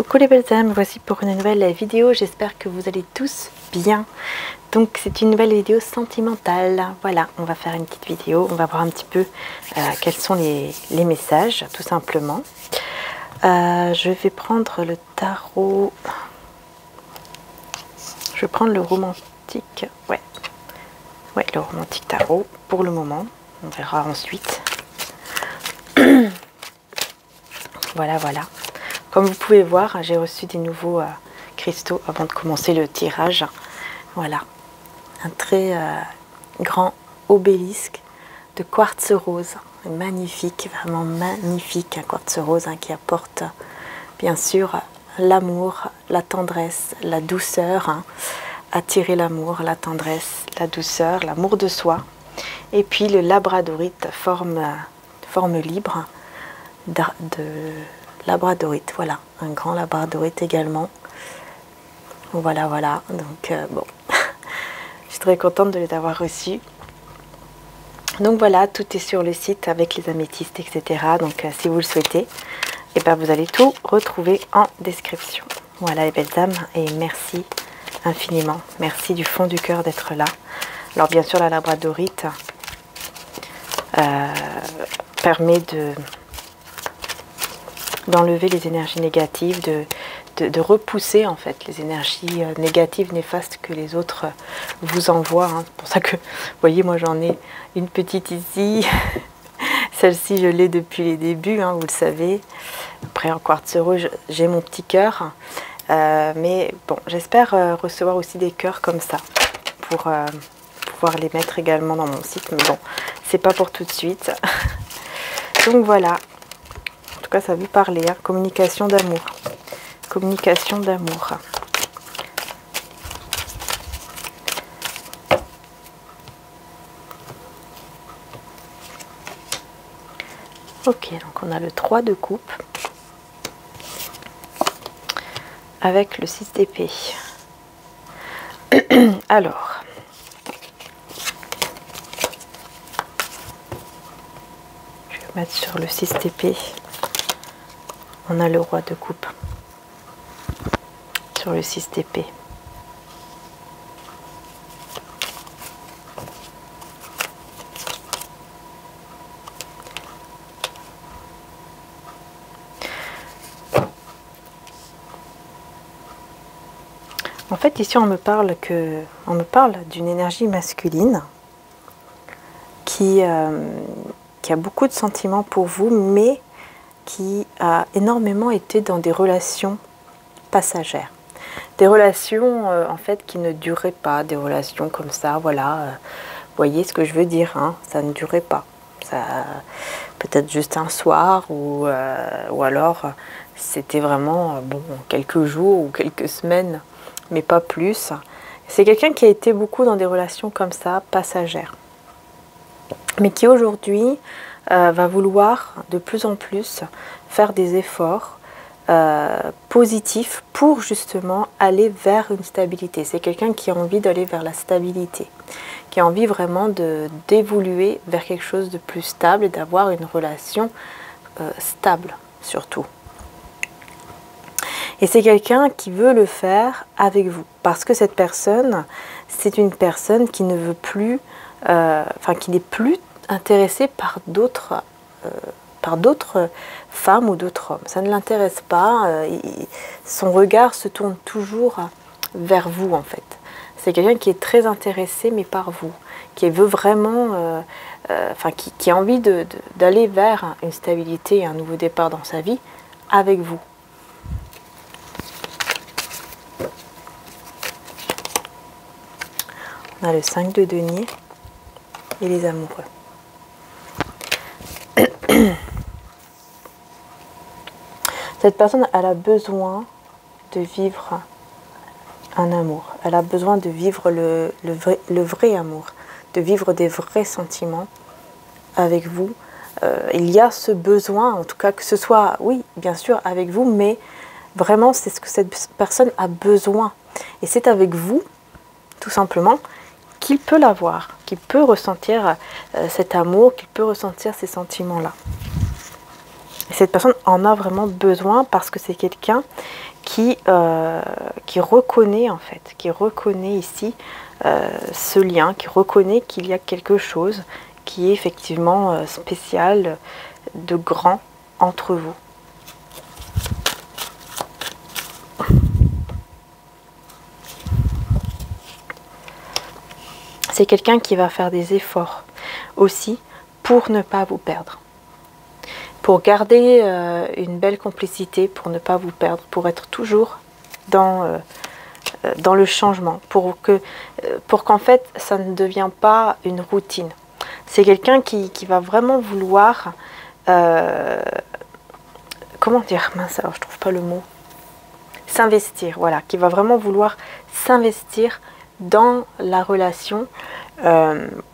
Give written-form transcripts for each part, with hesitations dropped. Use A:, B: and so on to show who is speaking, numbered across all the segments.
A: Coucou les belles âmes, voici pour une nouvelle vidéo, j'espère que vous allez tous bien. Donc c'est une nouvelle vidéo sentimentale, voilà, on va faire une petite vidéo, on va voir un petit peu quels sont les messages, tout simplement. Je vais prendre le tarot, je vais prendre le romantique, ouais, le romantique tarot pour le moment, on verra ensuite. Voilà. Comme vous pouvez voir, j'ai reçu des nouveaux cristaux avant de commencer le tirage. Voilà, un très grand obélisque de quartz rose. Magnifique, vraiment magnifique, un quartz rose qui apporte bien sûr l'amour, la tendresse, la douceur. Attirer l'amour, la tendresse, la douceur, l'amour de soi. Et puis le labradorite, forme libre de labradorite, voilà, un grand labradorite également. Voilà, donc bon, je suis très contente de les avoir reçus. Donc voilà, tout est sur le site avec les améthystes, etc. Donc si vous le souhaitez, et ben, vous allez tout retrouver en description. Voilà les belles âmes, et merci infiniment. Merci du fond du cœur d'être là. Alors bien sûr, la labradorite permet d'enlever les énergies négatives, de repousser en fait les énergies négatives, néfastes que les autres vous envoient. C'est pour ça que, vous voyez, moi j'en ai une petite ici. Celle-ci, je l'ai depuis les débuts, vous le savez. Après, en quartz rouge, j'ai mon petit cœur. Mais bon, j'espère recevoir aussi des cœurs comme ça pour pouvoir les mettre également dans mon site. Mais bon, c'est pas pour tout de suite. Donc voilà. En tout cas, ça veut parler, communication d'amour. Communication d'amour. Ok, donc on a le 3 de coupe avec le 6 d'épée. Alors, je vais mettre sur le 6 d'épée. On a le roi de coupe sur le 6 d'épée. En fait, ici, on me parle d'une énergie masculine qui a beaucoup de sentiments pour vous, mais qui a énormément été dans des relations passagères. Des relations en fait qui ne duraient pas, des relations comme ça, voilà. Vous voyez ce que je veux dire, ça ne durait pas. Ça, peut-être juste un soir ou alors c'était vraiment bon, quelques jours ou quelques semaines, mais pas plus. C'est quelqu'un qui a été beaucoup dans des relations comme ça, passagères, mais qui aujourd'hui va vouloir de plus en plus faire des efforts positifs pour justement aller vers une stabilité. C'est quelqu'un qui a envie d'aller vers la stabilité, qui a envie vraiment d'évoluer vers quelque chose de plus stable et d'avoir une relation stable surtout. Et c'est quelqu'un qui veut le faire avec vous, parce que cette personne, c'est une personne qui ne veut plus, qui n'est plus intéressée par d'autres femmes ou d'autres hommes. Ça ne l'intéresse pas, son regard se tourne toujours vers vous en fait. C'est quelqu'un qui est très intéressé, mais par vous, qui veut vraiment, qui a envie d'aller vers une stabilité et un nouveau départ dans sa vie avec vous. On a le 5 de denier et les amoureux. Cette personne, elle a besoin de vivre un amour. Elle a besoin de vivre le vrai amour, de vivre des vrais sentiments avec vous. Il y a ce besoin, en tout cas, que ce soit, oui, bien sûr, avec vous, mais vraiment, c'est ce que cette personne a besoin. Et c'est avec vous, tout simplement, qu'il peut l'avoir, qu'il peut ressentir cet amour, qu'il peut ressentir ces sentiments-là. Et cette personne en a vraiment besoin parce que c'est quelqu'un qui reconnaît en fait, qui reconnaît ici ce lien, qui reconnaît qu'il y a quelque chose qui est effectivement spécial, de grand entre vous. C'est quelqu'un qui va faire des efforts aussi pour ne pas vous perdre. Pour garder une belle complicité, pour ne pas vous perdre, pour être toujours dans le changement, pour qu'en fait ça ne devienne pas une routine. C'est quelqu'un qui va vraiment vouloir, comment dire, mince alors je trouve pas le mot, s'investir, voilà, qui va vraiment vouloir s'investir dans la relation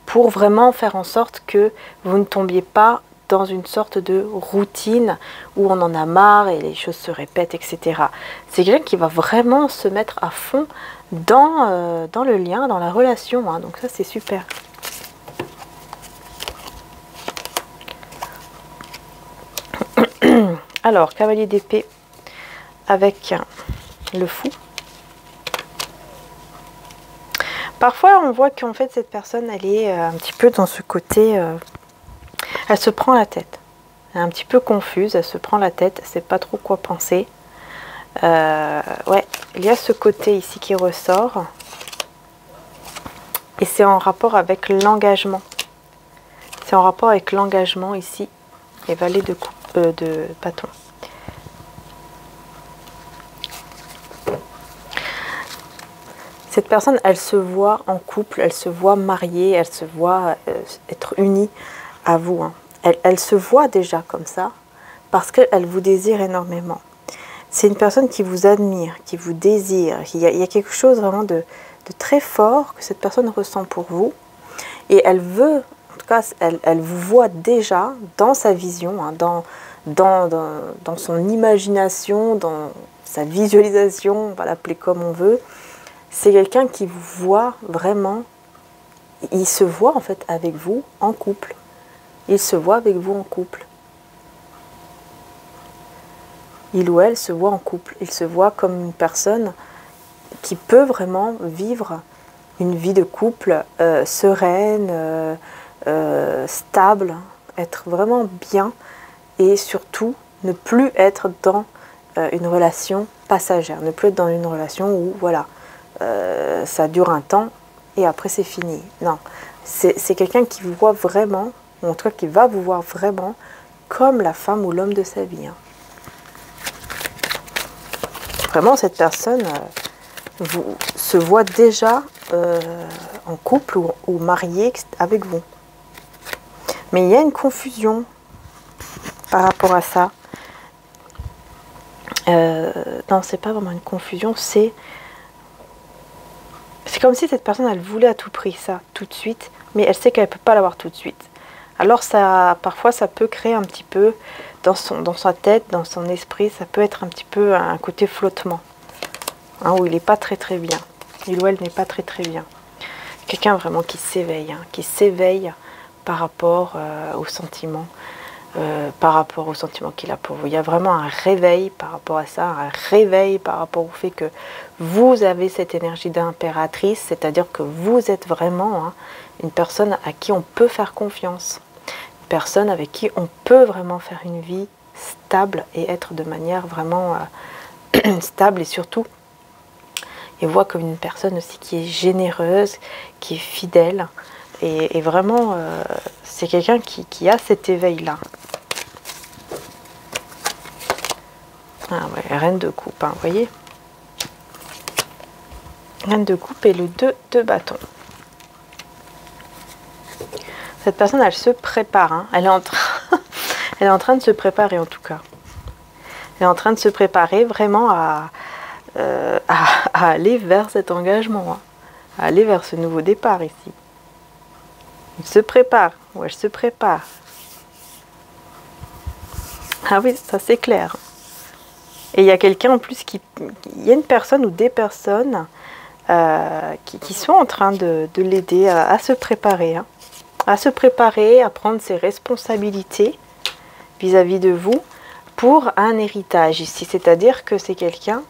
A: pour vraiment faire en sorte que vous ne tombiez pas dans une sorte de routine où on en a marre et les choses se répètent, etc. C'est quelqu'un qui va vraiment se mettre à fond dans le lien, dans la relation, hein. Donc ça c'est super. Alors, cavalier d'épée avec le fou. Parfois, on voit qu'en fait, cette personne, elle est un petit peu dans ce côté... elle se prend la tête. Elle est un petit peu confuse, elle se prend la tête, elle ne sait pas trop quoi penser. Ouais, il y a ce côté ici qui ressort. Et c'est en rapport avec l'engagement. C'est en rapport avec l'engagement ici. Et valet de bâton. Cette personne, elle se voit en couple, elle se voit mariée, elle se voit être unie à vous. Hein. Elle se voit déjà comme ça parce qu'elle vous désire énormément. C'est une personne qui vous admire, qui vous désire. Il y a quelque chose vraiment de très fort que cette personne ressent pour vous. Et elle veut, en tout cas, elle vous voit déjà dans sa vision, hein, dans son imagination, dans sa visualisation, on va l'appeler comme on veut. C'est quelqu'un qui vous voit vraiment, il se voit en fait avec vous en couple. Il se voit avec vous en couple. Il ou elle se voit en couple. Il se voit comme une personne qui peut vraiment vivre une vie de couple sereine, stable, être vraiment bien et surtout ne plus être dans une relation passagère, ne plus être dans une relation où voilà, ça dure un temps et après c'est fini. Non, c'est quelqu'un qui vous voit vraiment, ou en tout cas qui va vous voir vraiment comme la femme ou l'homme de sa vie. Hein. Vraiment, cette personne se voit déjà en couple ou mariée avec vous. Mais il y a une confusion par rapport à ça. Non, c'est pas vraiment une confusion, c'est comme si cette personne, elle voulait à tout prix ça, tout de suite, mais elle sait qu'elle ne peut pas l'avoir tout de suite. Alors ça, parfois, ça peut créer un petit peu, dans sa tête, dans son esprit, ça peut être un petit peu un côté flottement, hein, où il n'est pas très très bien. Il ou elle n'est pas très très bien. Quelqu'un vraiment qui s'éveille, hein, qui s'éveille par rapport aux sentiments, qu'il a pour vous. Il y a vraiment un réveil par rapport à ça, un réveil par rapport au fait que vous avez cette énergie d'impératrice, c'est-à-dire que vous êtes vraiment hein, une personne à qui on peut faire confiance, une personne avec qui on peut vraiment faire une vie stable et être de manière vraiment stable et surtout, et voit comme une personne aussi qui est généreuse, qui est fidèle, et vraiment, c'est quelqu'un qui a cet éveil-là. Ah ouais, reine de coupe, hein, vous voyez. Reine de coupe et le 2 de bâton. Cette personne, elle se prépare, hein. Elle est en train de se préparer en tout cas. Elle est en train de se préparer vraiment à aller vers cet engagement, hein, à aller vers ce nouveau départ ici. Elle se prépare, ou elle se prépare. Ah oui, ça c'est clair. Et il y a quelqu'un en plus il y a une personne ou des personnes qui sont en train de l'aider à se préparer, hein, à se préparer, à prendre ses responsabilités vis-à-vis de vous, pour un héritage ici. C'est-à-dire que c'est quelqu'un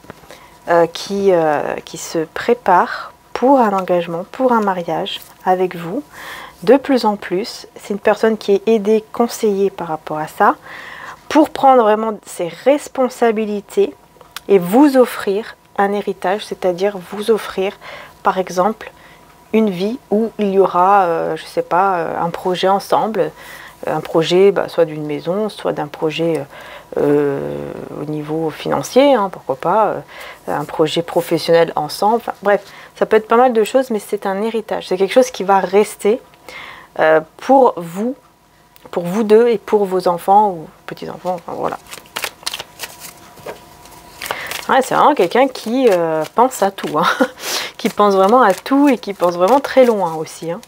A: qui se prépare pour un engagement, pour un mariage avec vous. De plus en plus, c'est une personne qui est aidée, conseillée par rapport à ça, pour prendre vraiment ses responsabilités et vous offrir un héritage, c'est-à-dire vous offrir, par exemple, une vie où il y aura, je ne sais pas, un projet ensemble, un projet soit d'une maison, soit d'un projet au niveau financier, hein, pourquoi pas, un projet professionnel ensemble, enfin, bref, ça peut être pas mal de choses, mais c'est un héritage, c'est quelque chose qui va rester pour vous deux et pour vos enfants ou petits-enfants, enfin voilà. Ouais, c'est vraiment quelqu'un qui pense à tout, hein, qui pense vraiment à tout et qui pense vraiment très loin aussi. Hein.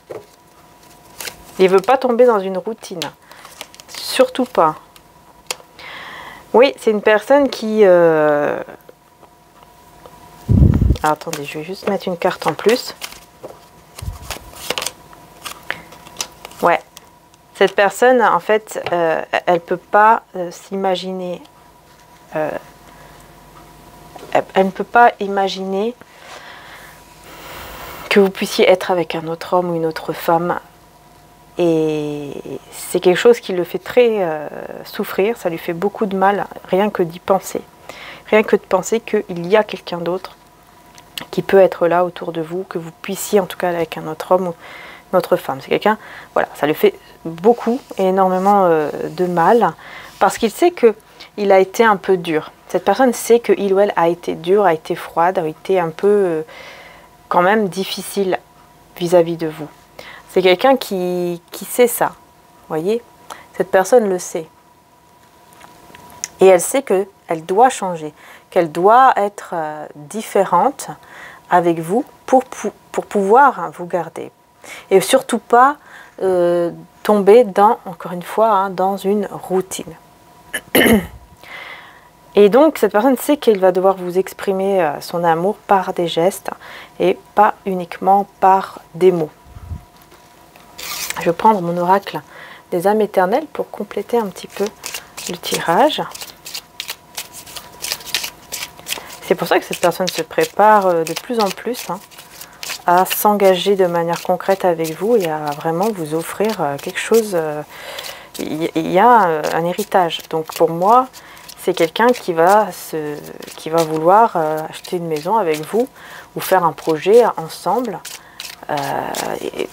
A: Il ne veut pas tomber dans une routine, surtout pas. Oui, c'est une personne qui... Alors, attendez, je vais juste mettre une carte en plus. Ouais, cette personne, en fait, elle ne peut pas s'imaginer... elle ne peut pas imaginer que vous puissiez être avec un autre homme ou une autre femme. Et c'est quelque chose qui le fait très souffrir, ça lui fait beaucoup de mal, rien que d'y penser. Rien que de penser qu'il y a quelqu'un d'autre qui peut être là autour de vous, que vous puissiez en tout cas aller avec un autre homme ou une autre femme. C'est quelqu'un, voilà, ça lui fait beaucoup et énormément de mal, parce qu'il sait qu'il a été un peu dur. Cette personne sait qu'il ou elle a été dur, a été froide, a été un peu quand même difficile vis-à-vis de vous. C'est quelqu'un qui sait ça, voyez. Cette personne le sait. Et elle sait qu'elle doit changer, qu'elle doit être différente avec vous pour pouvoir vous garder. Et surtout pas tomber dans, encore une fois, hein, dans une routine. Et donc, cette personne sait qu'elle va devoir vous exprimer son amour par des gestes et pas uniquement par des mots. Je vais prendre mon oracle des âmes éternelles pour compléter un petit peu le tirage. C'est pour ça que cette personne se prépare de plus en plus hein, à s'engager de manière concrète avec vous et à vraiment vous offrir quelque chose. Il y a un héritage. Donc pour moi, c'est quelqu'un qui va vouloir acheter une maison avec vous ou faire un projet ensemble.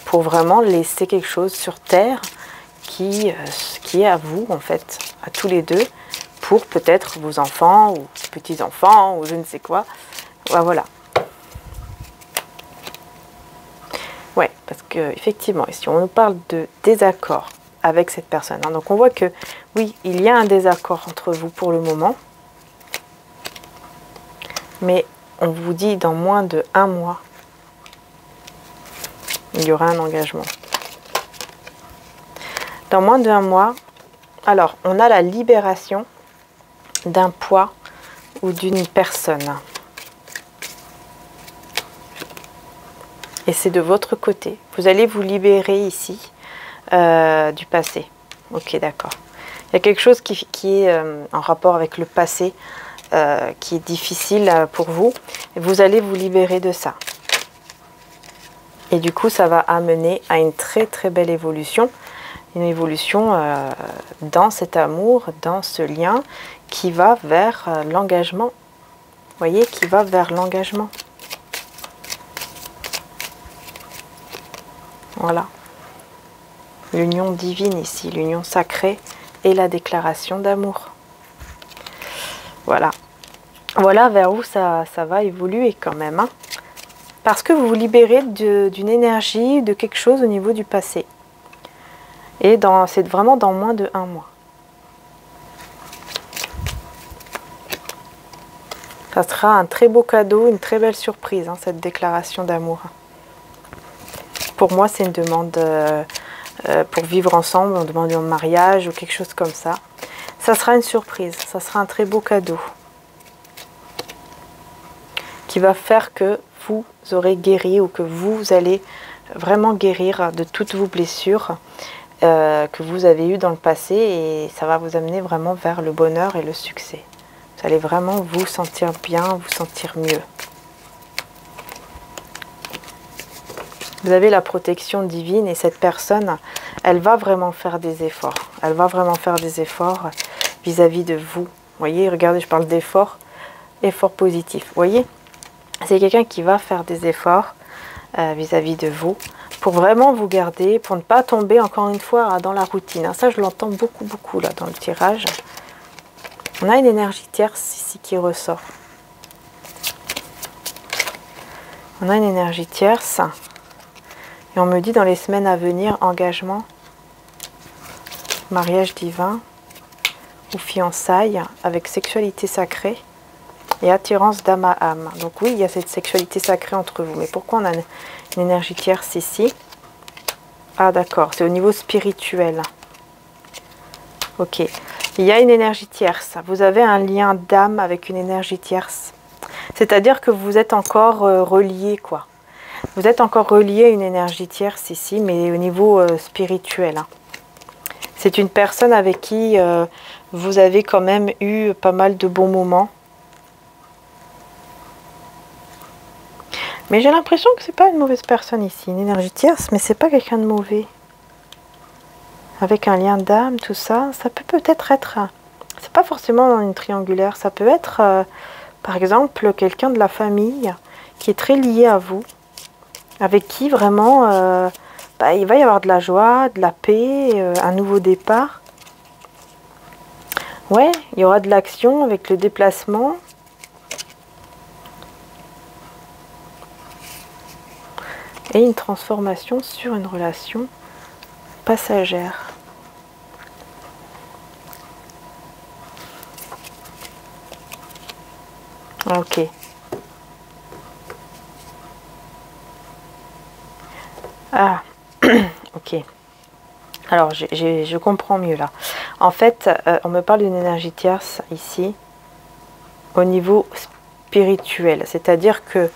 A: Pour vraiment laisser quelque chose sur terre qui est à vous en fait, à tous les deux, pour peut-être vos enfants ou petits-enfants ou je ne sais quoi. Voilà. Ouais, parce que effectivement, ici on nous parle de désaccord avec cette personne. Hein, donc on voit que oui, il y a un désaccord entre vous pour le moment, mais on vous dit dans moins de 1 mois. Il y aura un engagement. Dans moins d'1 mois, alors, on a la libération d'un poids ou d'une personne. Et c'est de votre côté. Vous allez vous libérer ici du passé. Ok, d'accord. Il y a quelque chose qui est en rapport avec le passé, qui est difficile pour vous. Et vous allez vous libérer de ça. Et du coup, ça va amener à une très très belle évolution. Une évolution dans cet amour, dans ce lien qui va vers l'engagement. Vous voyez, qui va vers l'engagement. Voilà. L'union divine ici, l'union sacrée et la déclaration d'amour. Voilà. Voilà vers où ça va évoluer quand même. Hein. Parce que vous vous libérez d'une énergie, de quelque chose au niveau du passé. Et c'est vraiment dans moins de 1 mois. Ça sera un très beau cadeau, une très belle surprise, hein, cette déclaration d'amour. Pour moi, c'est une demande pour vivre ensemble, on demande un mariage ou quelque chose comme ça. Ça sera une surprise, ça sera un très beau cadeau. Qui va faire que vous aurez guéri ou que vous allez vraiment guérir de toutes vos blessures que vous avez eu dans le passé, et ça va vous amener vraiment vers le bonheur et le succès. Vous allez vraiment vous sentir bien, vous sentir mieux. Vous avez la protection divine, et cette personne, elle va vraiment faire des efforts. Elle va vraiment faire des efforts vis-à-vis de vous. Vous voyez, regardez, je parle d'efforts, efforts positifs. Vous voyez, c'est quelqu'un qui va faire des efforts vis-à-vis de vous, pour vraiment vous garder, pour ne pas tomber encore une fois dans la routine. Ça, je l'entends beaucoup, beaucoup là dans le tirage. On a une énergie tierce ici qui ressort. On a une énergie tierce. Et on me dit dans les semaines à venir, engagement, mariage divin ou fiançailles avec sexualité sacrée et attirance d'âme à âme. Donc oui, il y a cette sexualité sacrée entre vous. Mais pourquoi on a une énergie tierce ici? Ah d'accord, c'est au niveau spirituel. Ok, il y a une énergie tierce. Vous avez un lien d'âme avec une énergie tierce. C'est-à-dire que vous êtes encore relié, quoi. Vous êtes encore relié à une énergie tierce ici, mais au niveau spirituel. C'est une personne avec qui vous avez quand même eu pas mal de bons moments. Mais j'ai l'impression que c'est pas une mauvaise personne ici, une énergie tierce, mais c'est pas quelqu'un de mauvais. Avec un lien d'âme, tout ça, ça peut peut-être être, c'est pas forcément dans une triangulaire, ça peut être, par exemple, quelqu'un de la famille qui est très lié à vous, avec qui vraiment, il va y avoir de la joie, de la paix, un nouveau départ. Ouais, il y aura de l'action avec le déplacement. Et une transformation sur une relation passagère. Ok. Ah, ok. Alors, je comprends mieux là. En fait, on me parle d'une énergie tierce ici, au niveau spirituel. C'est-à-dire que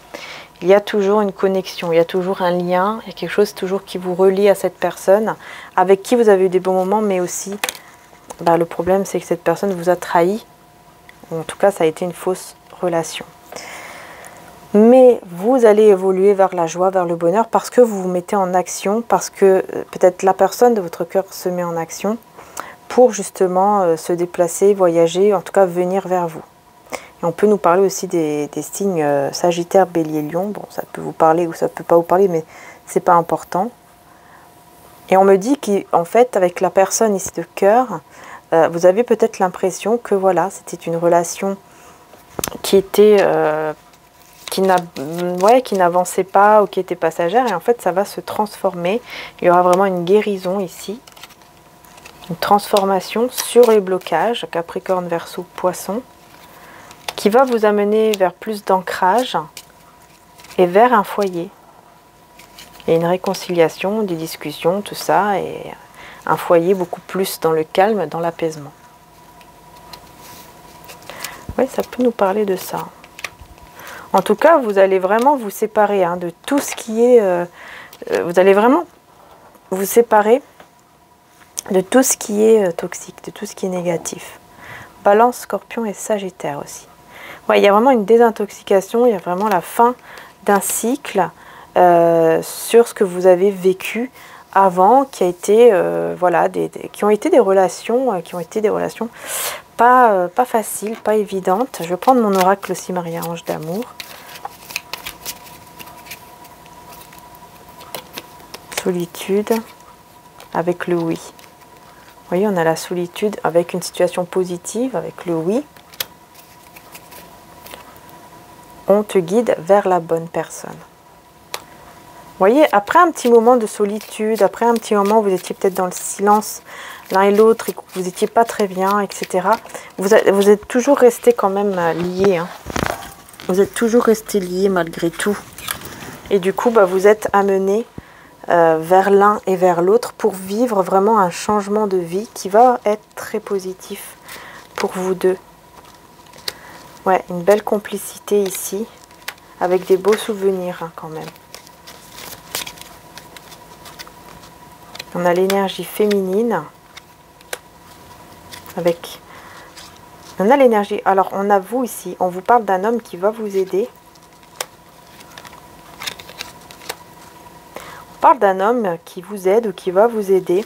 A: il y a toujours une connexion, il y a toujours un lien, il y a quelque chose toujours qui vous relie à cette personne, avec qui vous avez eu des bons moments, mais aussi, le problème c'est que cette personne vous a trahi. En tout cas, ça a été une fausse relation. Mais vous allez évoluer vers la joie, vers le bonheur, parce que vous vous mettez en action, parce que peut-être la personne de votre cœur se met en action pour justement se déplacer, voyager, en tout cas venir vers vous. Et on peut nous parler aussi des signes Sagittaire, Bélier, Lion. Bon, ça peut vous parler ou ça peut pas vous parler, mais c'est pas important. Et on me dit qu'en fait, avec la personne ici de cœur, vous avez peut-être l'impression que voilà, c'était une relation qui était qui n'avançait pas ou qui était passagère, et en fait ça va se transformer. Il y aura vraiment une guérison ici, une transformation sur les blocages, Capricorne, Verseau, Poisson, qui va vous amener vers plus d'ancrage et vers un foyer. Et une réconciliation, des discussions, tout ça, et un foyer beaucoup plus dans le calme, dans l'apaisement. Oui, ça peut nous parler de ça. En tout cas, vous allez vraiment vous séparer de tout ce qui est... vous allez vraiment vous séparer de tout ce qui est toxique, de tout ce qui est négatif. Balance, Scorpion et Sagittaire aussi. Ouais, il y a vraiment une désintoxication, il y a vraiment la fin d'un cycle sur ce que vous avez vécu avant, qui a été qui ont été des relations, pas faciles, pas évidentes. Je vais prendre mon oracle aussi, Marie-Ange d'amour. Solitude avec le oui. Vous voyez, on a la solitude avec une situation positive, avec le oui. On te guide vers la bonne personne. Vous voyez, après un petit moment de solitude, après un petit moment où vous étiez peut-être dans le silence l'un et l'autre et que vous n'étiez pas très bien, etc., vous êtes toujours restés quand même liés. Vous êtes toujours restés liés malgré tout. Et du coup, vous êtes amenés vers l'un et vers l'autre pour vivre vraiment un changement de vie qui va être très positif pour vous deux. Ouais, une belle complicité ici, avec des beaux souvenirs quand même. On a l'énergie féminine. Avec... On a l'énergie... Alors, on a vous ici. On vous parle d'un homme qui va vous aider. On parle d'un homme qui vous aide ou qui va vous aider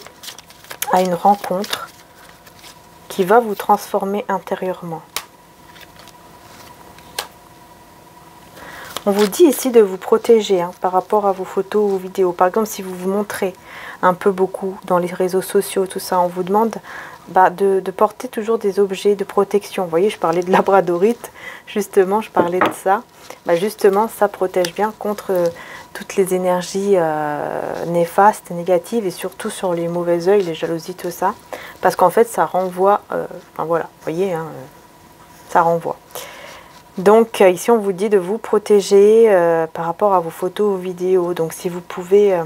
A: à une rencontre qui va vous transformer intérieurement. On vous dit ici de vous protéger hein, par rapport à vos photos ou vidéos. Par exemple, si vous vous montrez un peu beaucoup dans les réseaux sociaux, tout ça, on vous demande de porter toujours des objets de protection. Vous voyez, je parlais de labradorite, justement, je parlais de ça. Justement, ça protège bien contre toutes les énergies néfastes, négatives, et surtout sur les mauvais œils, les jalousies, tout ça. Parce qu'en fait, ça renvoie, enfin voilà, vous voyez, hein, ça renvoie. Donc ici on vous dit de vous protéger par rapport à vos photos ou vidéos. Donc si vous pouvez,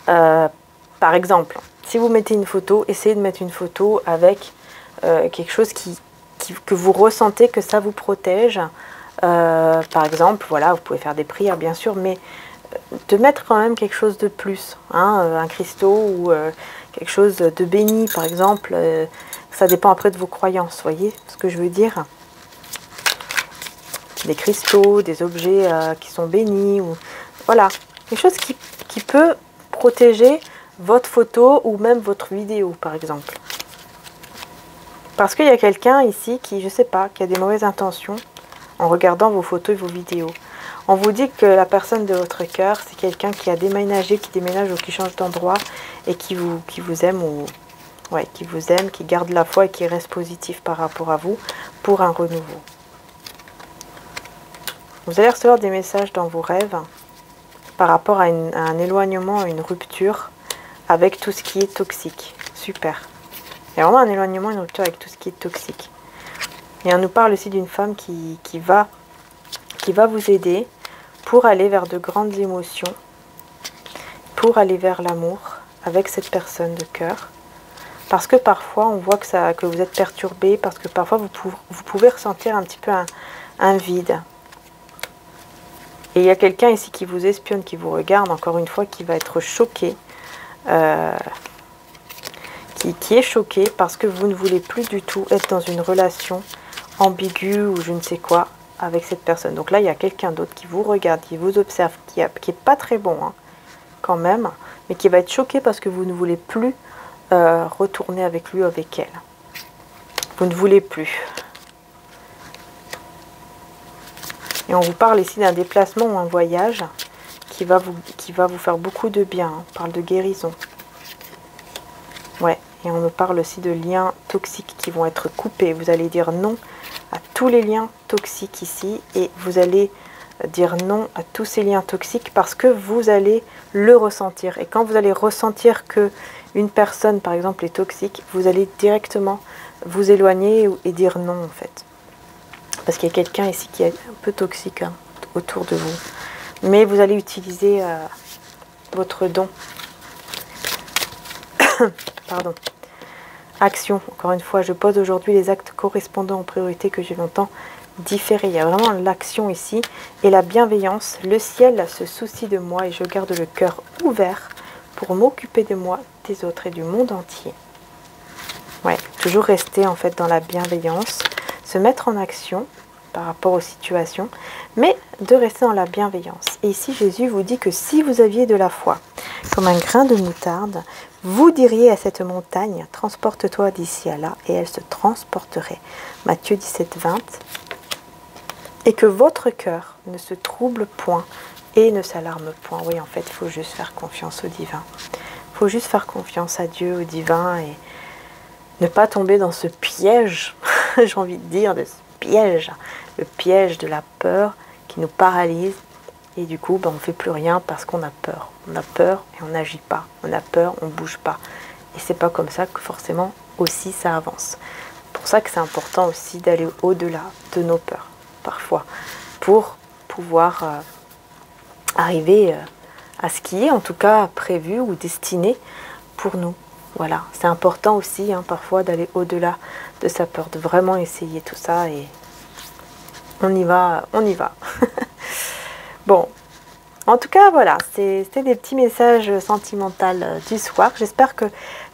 A: par exemple, si vous mettez une photo, essayez de mettre une photo avec quelque chose que vous ressentez que ça vous protège. Par exemple, voilà, vous pouvez faire des prières bien sûr, mais de mettre quand même quelque chose de plus, hein, un cristaux ou quelque chose de béni par exemple. Ça dépend après de vos croyances, voyez ce que je veux dire. Des cristaux, des objets qui sont bénis, ou voilà, quelque chose qui peut protéger votre photo ou même votre vidéo par exemple. Parce qu'il y a quelqu'un ici qui, je sais pas, qui a des mauvaises intentions en regardant vos photos et vos vidéos. On vous dit que la personne de votre cœur, c'est quelqu'un qui a déménagé, qui déménage ou qui change d'endroit et qui vous aime, ou ouais, qui vous aime, qui garde la foi et qui reste positif par rapport à vous pour un renouveau. Vous allez recevoir des messages dans vos rêves par rapport à un éloignement, à une rupture avec tout ce qui est toxique. Super. Il y a vraiment un éloignement, une rupture avec tout ce qui est toxique. Et on nous parle aussi d'une femme qui va vous aider pour aller vers de grandes émotions, pour aller vers l'amour avec cette personne de cœur. Parce que parfois, on voit que vous êtes perturbé, parce que parfois, vous pouvez ressentir un petit peu un vide. Et il y a quelqu'un ici qui vous espionne, qui vous regarde, encore une fois, qui va être choqué. Qui est choqué parce que vous ne voulez plus du tout être dans une relation ambiguë ou je ne sais quoi avec cette personne. Donc là, il y a quelqu'un d'autre qui vous regarde, qui vous observe, qui est pas très bon hein, quand même, mais qui va être choqué parce que vous ne voulez plus retourner avec lui ou avec elle. Vous ne voulez plus. Et on vous parle ici d'un déplacement ou un voyage qui va vous faire beaucoup de bien. On parle de guérison. Ouais, et on nous parle aussi de liens toxiques qui vont être coupés. Vous allez dire non à tous les liens toxiques ici. Et vous allez dire non à tous ces liens toxiques parce que vous allez le ressentir. Et quand vous allez ressentir que une personne, par exemple, est toxique, vous allez directement vous éloigner et dire non, en fait. Parce qu'il y a quelqu'un ici qui est un peu toxique hein, autour de vous. Mais vous allez utiliser votre don. Pardon. Action. Encore une fois, je pose aujourd'hui les actes correspondants aux priorités que j'ai longtemps différées. Il y a vraiment l'action ici. Et la bienveillance. Le ciel se soucie de moi et je garde le cœur ouvert pour m'occuper de moi, des autres et du monde entier. Ouais, toujours rester en fait dans la bienveillance. Se mettre en action par rapport aux situations, mais de rester dans la bienveillance. Et ici, Jésus vous dit que si vous aviez de la foi, comme un grain de moutarde, vous diriez à cette montagne, transporte-toi d'ici à là, et elle se transporterait. Matthieu 17, 20. Et que votre cœur ne se trouble point et ne s'alarme point. Oui, en fait, il faut juste faire confiance au divin. Il faut juste faire confiance à Dieu, au divin, et ne pas tomber dans ce piège, j'ai envie de dire, de ce piège, le piège de la peur qui nous paralyse. Et du coup, on ne fait plus rien parce qu'on a peur. On a peur et on n'agit pas. On a peur, on ne bouge pas. Et c'est pas comme ça que forcément aussi ça avance. C'est pour ça que c'est important aussi d'aller au-delà de nos peurs, parfois, pour pouvoir arriver à ce qui est en tout cas prévu ou destiné pour nous. Voilà, c'est important aussi hein, parfois d'aller au-delà de sa peur, de vraiment essayer tout ça et on y va, on y va. Bon, En tout cas, voilà, c'était des petits messages sentimentaux du soir. J'espère que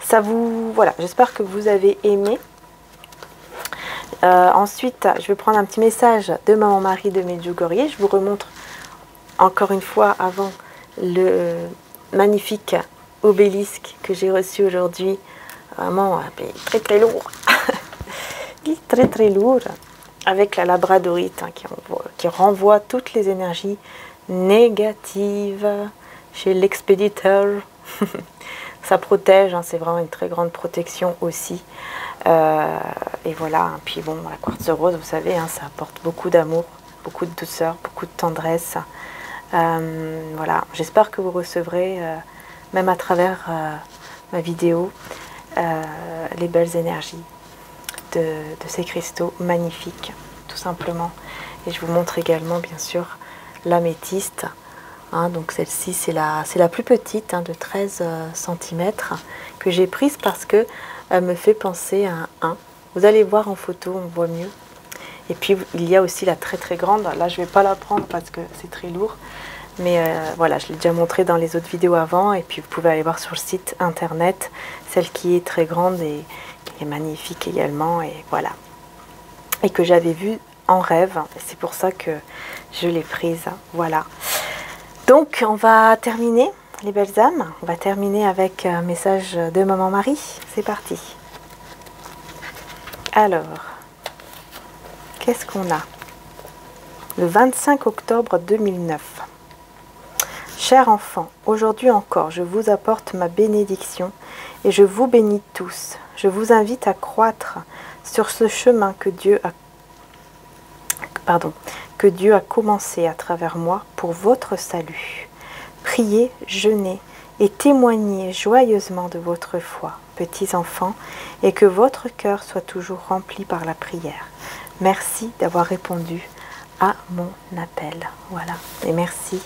A: ça vous... Voilà, j'espère que vous avez aimé. Ensuite, je vais prendre un petit message de Maman Marie de Medjugorje. Je vous remontre encore une fois avant le magnifique obélisque que j'ai reçu aujourd'hui. Vraiment très très lourd. Il est très très lourd. Avec la labradorite qui renvoie toutes les énergies négatives chez l'expéditeur. Ça protège, hein, c'est vraiment une très grande protection aussi. Et voilà, puis bon, la quartz rose, vous savez, hein, ça apporte beaucoup d'amour, beaucoup de douceur, beaucoup de tendresse. Voilà, j'espère que vous recevrez, même à travers ma vidéo, les belles énergies de ces cristaux magnifiques, tout simplement. Et je vous montre également, bien sûr, l'améthyste. Hein, donc celle-ci, c'est la plus petite, hein, de 13 cm, que j'ai prise parce que elle me fait penser à un 1. Vous allez voir en photo, on voit mieux. Et puis, il y a aussi la très très grande. Là, je ne vais pas la prendre parce que c'est très lourd. Mais voilà, je l'ai déjà montré dans les autres vidéos avant. Et puis, vous pouvez aller voir sur le site internet, celle qui est très grande et qui est magnifique également. Et voilà. Et que j'avais vue en rêve. C'est pour ça que je l'ai prise. Voilà. Donc, on va terminer, les belles âmes. On va terminer avec un message de Maman Marie. C'est parti. Alors, qu'est-ce qu'on a? Le 25 octobre 2009. Cher enfant, aujourd'hui encore, je vous apporte ma bénédiction et je vous bénis tous. Je vous invite à croître sur ce chemin que Dieu a commencé à travers moi pour votre salut. Priez, jeûnez et témoignez joyeusement de votre foi, petits enfants, et que votre cœur soit toujours rempli par la prière. Merci d'avoir répondu à mon appel. Voilà, et merci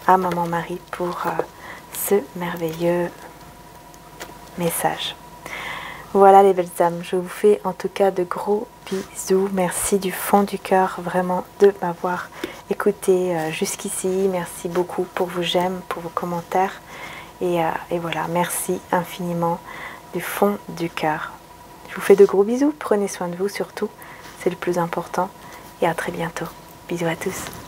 A: à Maman Marie pour ce merveilleux message. Voilà les belles âmes, je vous fais en tout cas de gros bisous. Merci du fond du cœur vraiment de m'avoir écouté jusqu'ici. Merci beaucoup pour vos j'aime, pour vos commentaires. Et voilà, merci infiniment du fond du cœur. Je vous fais de gros bisous, prenez soin de vous surtout, c'est le plus important. Et à très bientôt. Bisous à tous.